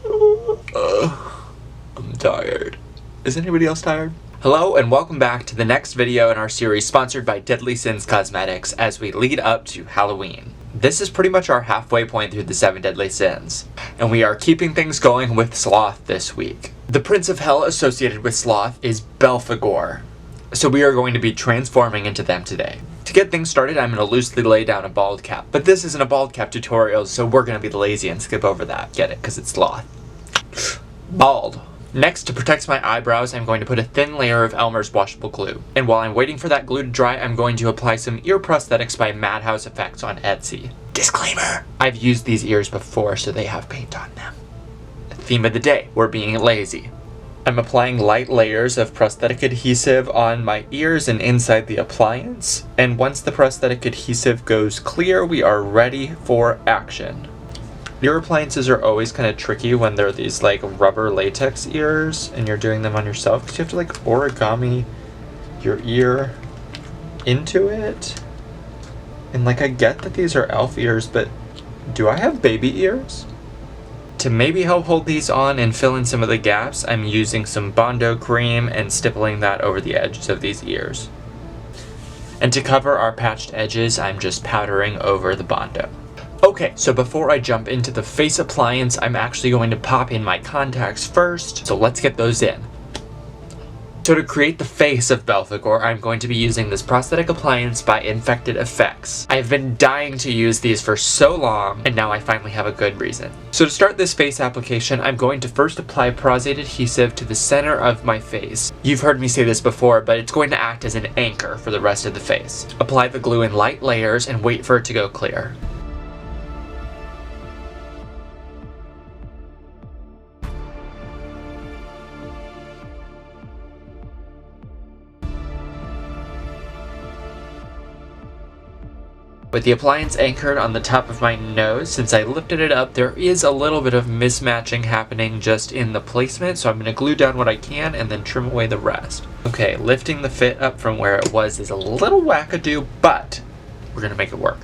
I'm tired. Is anybody else tired? Hello and welcome back to the next video in our series sponsored by Deadly Sins Cosmetics as we lead up to Halloween. This is pretty much our halfway point through the 7 deadly sins, and we are keeping things going with Sloth this week. The Prince of Hell associated with Sloth is BELPHEGOR, so we are going to be transforming into them today. To get things started, I'm going to loosely lay down a bald cap, but this isn't a bald cap tutorial, so we're going to be lazy and skip over that. Get it? Because it's Sloth. Bald. Next, to protect my eyebrows, I'm going to put a thin layer of Elmer's washable glue. And while I'm waiting for that glue to dry, I'm going to apply some ear prosthetics by Madhouse Effects on Etsy. Disclaimer! I've used these ears before, so they have paint on them. Theme of the day, we're being lazy. I'm applying light layers of prosthetic adhesive on my ears and inside the appliance. And once the prosthetic adhesive goes clear, we are ready for action. Ear appliances are always kind of tricky when they're these like rubber latex ears and you're doing them on yourself because you have to like origami your ear into it. And like I get that these are elf ears, but do I have baby ears? To maybe help hold these on and fill in some of the gaps, I'm using some Bondo cream and stippling that over the edges of these ears. And to cover our patched edges, I'm just powdering over the Bondo. Okay, so before I jump into the face appliance, I'm actually going to pop in my contacts first, so let's get those in. So to create the face of BELPHEGOR, I'm going to be using this prosthetic appliance by Infected Effects. I've been dying to use these for so long, and now I finally have a good reason. So to start this face application, I'm going to first apply Prosade adhesive to the center of my face. You've heard me say this before, but it's going to act as an anchor for the rest of the face. Apply the glue in light layers and wait for it to go clear. With the appliance anchored on the top of my nose, since I lifted it up, there is a little bit of mismatching happening just in the placement, so I'm going to glue down what I can and then trim away the rest. Okay, lifting the fit up from where it was is a little wackadoo, but we're going to make it work.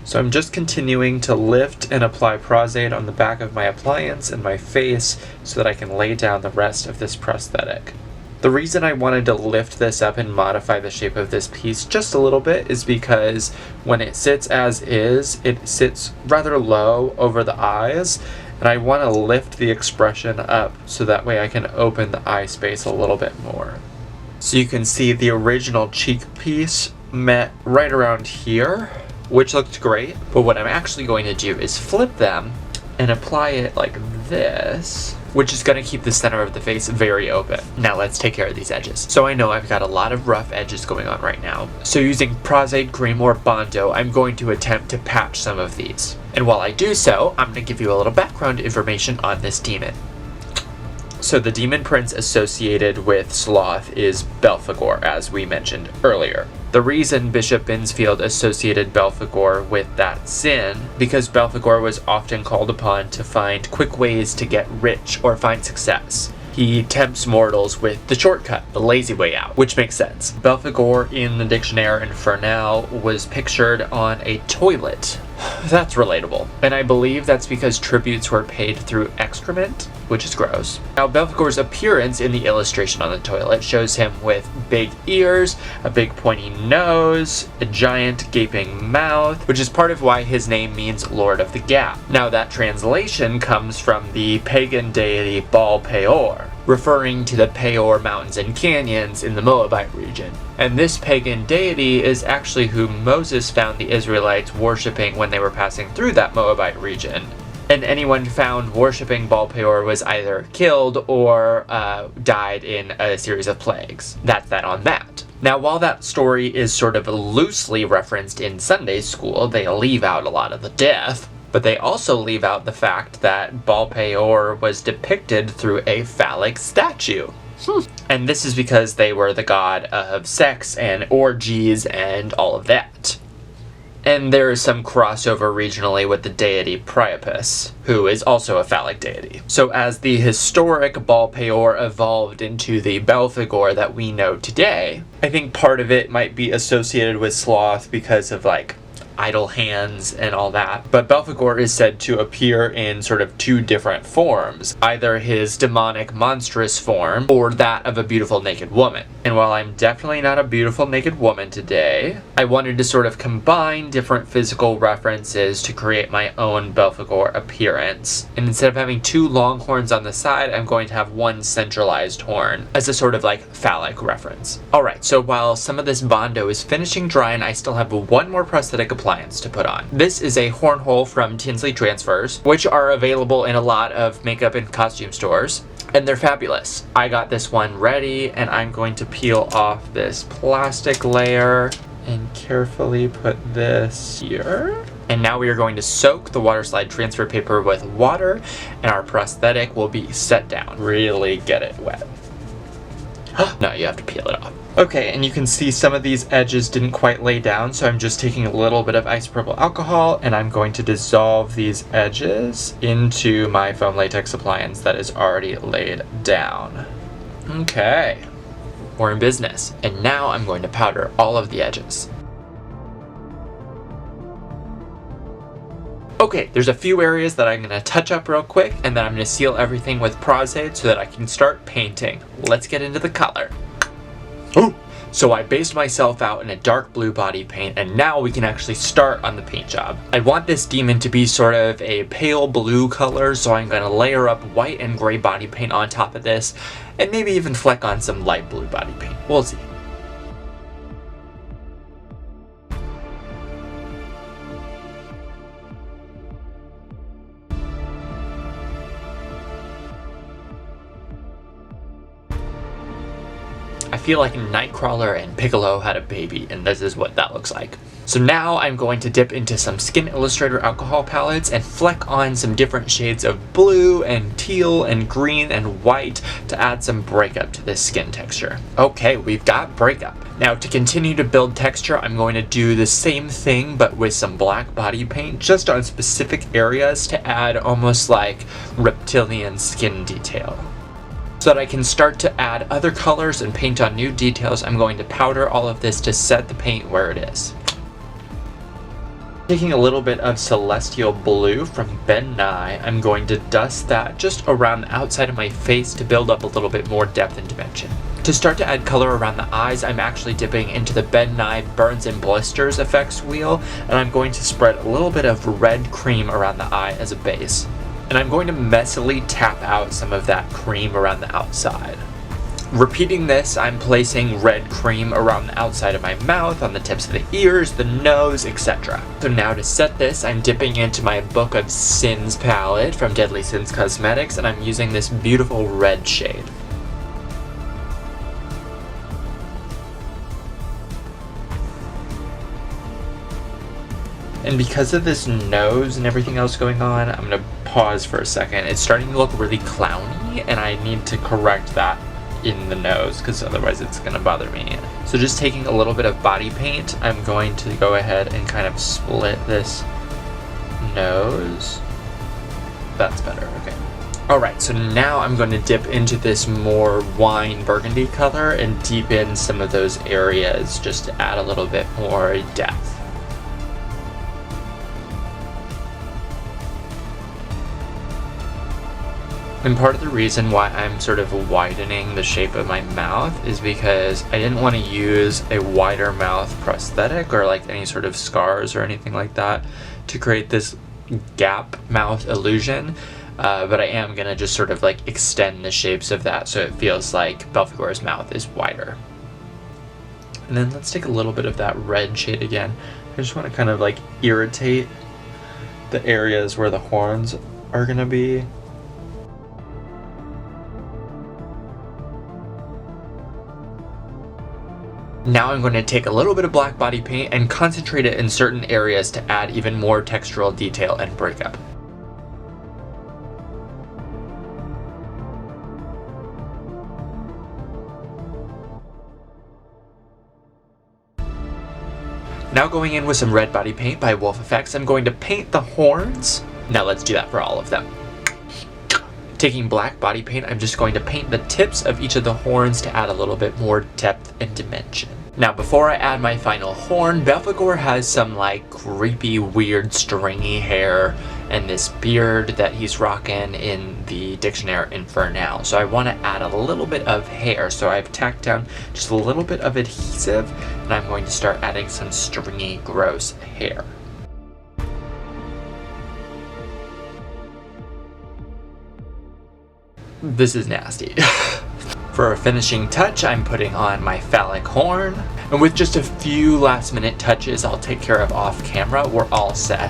So I'm just continuing to lift and apply Prosade on the back of my appliance and my face so that I can lay down the rest of this prosthetic. The reason I wanted to lift this up and modify the shape of this piece just a little bit is because when it sits as is, it sits rather low over the eyes, and I want to lift the expression up so that way I can open the eye space a little bit more. So you can see the original cheek piece met right around here, which looked great, but what I'm actually going to do is flip them and apply it like this, which is going to keep the center of the face very open. Now let's take care of these edges. So I know I've got a lot of rough edges going on right now. So using Prosade cream or Bondo, I'm going to attempt to patch some of these. And while I do so, I'm going to give you a little background information on this demon. So the demon prince associated with Sloth is BELPHEGOR, as we mentioned earlier. The reason Bishop Binsfield associated BELPHEGOR with that sin, because BELPHEGOR was often called upon to find quick ways to get rich or find success. He tempts mortals with the shortcut, the lazy way out, which makes sense. BELPHEGOR in the Dictionnaire Infernal was pictured on a toilet. That's relatable. And I believe that's because tributes were paid through excrement, which is gross. Now, BELPHEGOR's appearance in the illustration on the toilet shows him with big ears, a big pointy nose, a giant gaping mouth, which is part of why his name means Lord of the Gap. Now, that translation comes from the pagan deity Baal-peor, referring to the Peor mountains and canyons in the Moabite region. And this pagan deity is actually who Moses found the Israelites worshipping when they were passing through that Moabite region. And anyone found worshipping Baal-peor was either killed or died in a series of plagues. That's that on that. Now, while that story is sort of loosely referenced in Sunday school, they leave out a lot of the death. But they also leave out the fact that Baal-peor was depicted through a phallic statue. And this is because they were the god of sex and orgies and all of that. And there is some crossover regionally with the deity Priapus, who is also a phallic deity. So as the historic Baal-peor evolved into the BELPHEGOR that we know today, I think part of it might be associated with Sloth because of like idle hands and all that. But BELPHEGOR is said to appear in sort of two different forms, either his demonic monstrous form or that of a beautiful naked woman. And while I'm definitely not a beautiful naked woman today, I wanted to sort of combine different physical references to create my own BELPHEGOR appearance. And instead of having two long horns on the side, I'm going to have one centralized horn as a sort of like phallic reference. Alright, so while some of this Bondo is finishing drying, I still have one more prosthetic appliance to put on. This is a horn hole from Tinsley Transfers, which are available in a lot of makeup and costume stores, and they're fabulous. I got this one ready, and I'm going to peel off this plastic layer and carefully put this here. And now we are going to soak the water slide transfer paper with water, and our prosthetic will be set down. Really get it wet. No, you have to peel it off. Okay, and you can see some of these edges didn't quite lay down, so I'm just taking a little bit of isopropyl alcohol, and I'm going to dissolve these edges into my foam latex appliance that is already laid down. Okay, we're in business. And now I'm going to powder all of the edges. Okay, there's a few areas that I'm going to touch up real quick, and then I'm going to seal everything with Pros-Aide so that I can start painting. Let's get into the color. Ooh. So I based myself out in a dark blue body paint, and now we can actually start on the paint job. I want this demon to be sort of a pale blue color, so I'm going to layer up white and gray body paint on top of this, and maybe even fleck on some light blue body paint. We'll see. I feel like Nightcrawler and Piccolo had a baby, and this is what that looks like. So now I'm going to dip into some Skin Illustrator alcohol palettes and fleck on some different shades of blue and teal and green and white to add some breakup to this skin texture. Okay, we've got breakup. Now to continue to build texture, I'm going to do the same thing but with some black body paint just on specific areas to add almost like reptilian skin detail. So that I can start to add other colors and paint on new details, I'm going to powder all of this to set the paint where it is. Taking a little bit of Celestial Blue from Ben Nye, I'm going to dust that just around the outside of my face to build up a little bit more depth and dimension. To start to add color around the eyes, I'm actually dipping into the Ben Nye Burns and Blisters effects wheel, and I'm going to spread a little bit of red cream around the eye as a base. And I'm going to messily tap out some of that cream around the outside. Repeating this, I'm placing red cream around the outside of my mouth, on the tips of the ears, the nose, etc. So now to set this, I'm dipping into my Book of Sins palette from Deadly Sins Cosmetics, and I'm using this beautiful red shade. And because of this nose and everything else going on, I'm going to pause for a second. It's starting to look really clowny, and I need to correct that in the nose because otherwise it's going to bother me. So just taking a little bit of body paint, I'm going to go ahead and kind of split this nose. That's better, okay. Alright, so now I'm going to dip into this more wine burgundy color and deepen some of those areas just to add a little bit more depth. And part of the reason why I'm sort of widening the shape of my mouth is because I didn't want to use a wider mouth prosthetic or like any sort of scars or anything like that to create this gap mouth illusion. But I am going to just sort of like extend the shapes of that so it feels like BELPHEGOR's mouth is wider. And then let's take a little bit of that red shade again. I just want to kind of like irritate the areas where the horns are going to be. Now I'm going to take a little bit of black body paint and concentrate it in certain areas to add even more textural detail and breakup. Now going in with some red body paint by Wolf FX, I'm going to paint the horns. Now let's do that for all of them. Taking black body paint, I'm just going to paint the tips of each of the horns to add a little bit more depth and dimension. Now before I add my final horn, BELPHEGOR has some like creepy, weird, stringy hair and this beard that he's rocking in the Dictionnaire Infernal. So I want to add a little bit of hair. So I've tacked down just a little bit of adhesive and I'm going to start adding some stringy, gross hair. This is nasty. For a finishing touch, I'm putting on my phallic horn. And with just a few last minute touches I'll take care of off camera, we're all set.